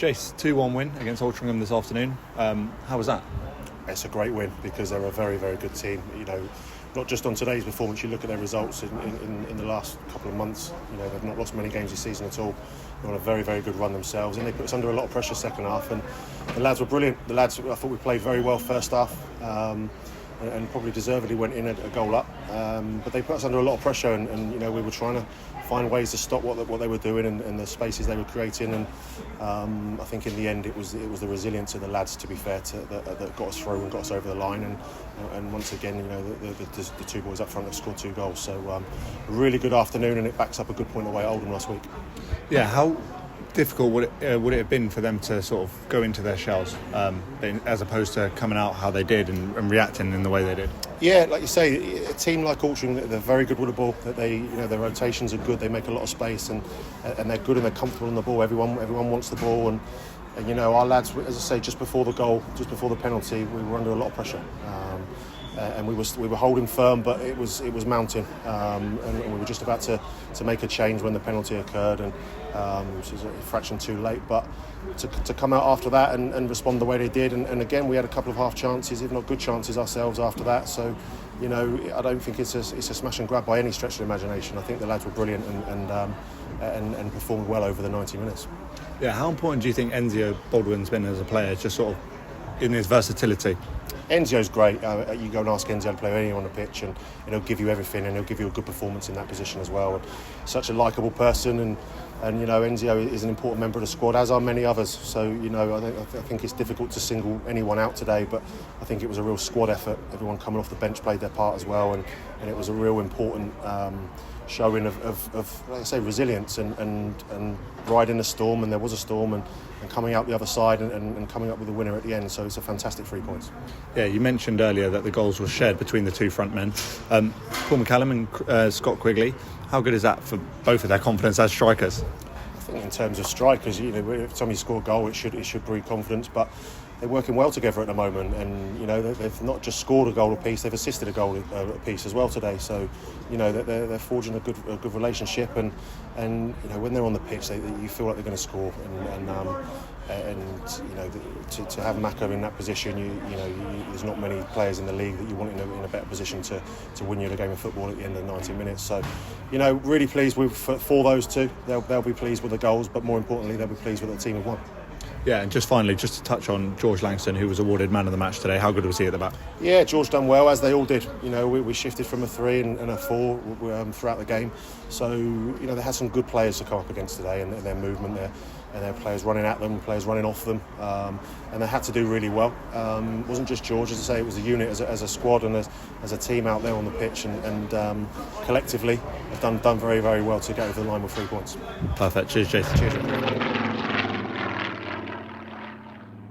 Jace, 2-1 win against Altrincham this afternoon. How was that? It's a great win because they're a very, very good team. Not just on today's performance, you look at their results in the last couple of months. They've not lost many games this season at all. They're on a very, very good run themselves, and they put us under a lot of pressure second half. And the lads were brilliant. I thought we played very well first half, and probably deservedly went in a goal up. But they put us under a lot of pressure, and we were trying to find ways to stop what they were doing and the spaces they were creating. And I think in the end it was the resilience of the lads, to be fair, that got us through and got us over the line. And once again, the two boys up front have scored 2 goals. So a really good afternoon, and it backs up a good point away at Oldham last week. Yeah, how difficult would it have been for them to sort of go into their shells, as opposed to coming out how they did and reacting in the way they did? Yeah, like you say, a team like Altrincham, they're very good with the ball. That their rotations are good. They make a lot of space, and they're good and they're comfortable on the ball. Everyone wants the ball, and our lads, as I say, just before the goal, just before the penalty, we were under a lot of pressure. And we were holding firm, but it was mounting, and we were just about to make a change when the penalty occurred, and it was a fraction too late. But to come out after that and respond the way they did, and again we had a couple of half chances, if not good chances ourselves after that. So I don't think it's a smash and grab by any stretch of the imagination. I think the lads were brilliant and performed well over the 90 minutes. Yeah, how important do you think Enzo Baldwin's been as a player, just sort of in his versatility? Enzo's great. You go and ask Enzo to play anywhere on the pitch, and he'll give you everything, and he'll give you a good performance in that position as well. And such a likeable person, and Enzo is an important member of the squad, as are many others. So I think it's difficult to single anyone out today, but I think it was a real squad effort. Everyone coming off the bench played their part as well, and it was a real important showing of like I say, resilience and riding the storm. And there was a storm, and coming out the other side and coming up with a winner at the end. So it's a fantastic 3 points. Yeah, you mentioned earlier that the goals were shared between the two front men, Paul McCallum and Scott Quigley. How good is that for both of their confidence as strikers? I think in terms of strikers, every time you score a goal, it should breed confidence. But they're working well together at the moment, and they've not just scored a goal apiece, they've assisted a goal apiece as well today. So they're forging a good relationship, and when they're on the pitch, you feel like they're going to score. To have Mako in that position, there's not many players in the league that you want in a better position to win you the game of football at the end of 90 minutes. So really pleased for those two. They'll be pleased with the goals, but more importantly they'll be pleased with the team have won. Yeah, and just finally, just to touch on George Langston, who was awarded man of the match today. How good was he at the back? Yeah, George done well, as they all did. We shifted from a 3 and a 4 throughout the game. So, they had some good players to come up against today, and their movement there, and their players running at them, players running off them, and they had to do really well. It wasn't just George, as I say, it was a unit as a squad and as a team out there on the pitch, and collectively have done very, very well to get over the line with 3 points. Perfect. Cheers, Jason. Cheers.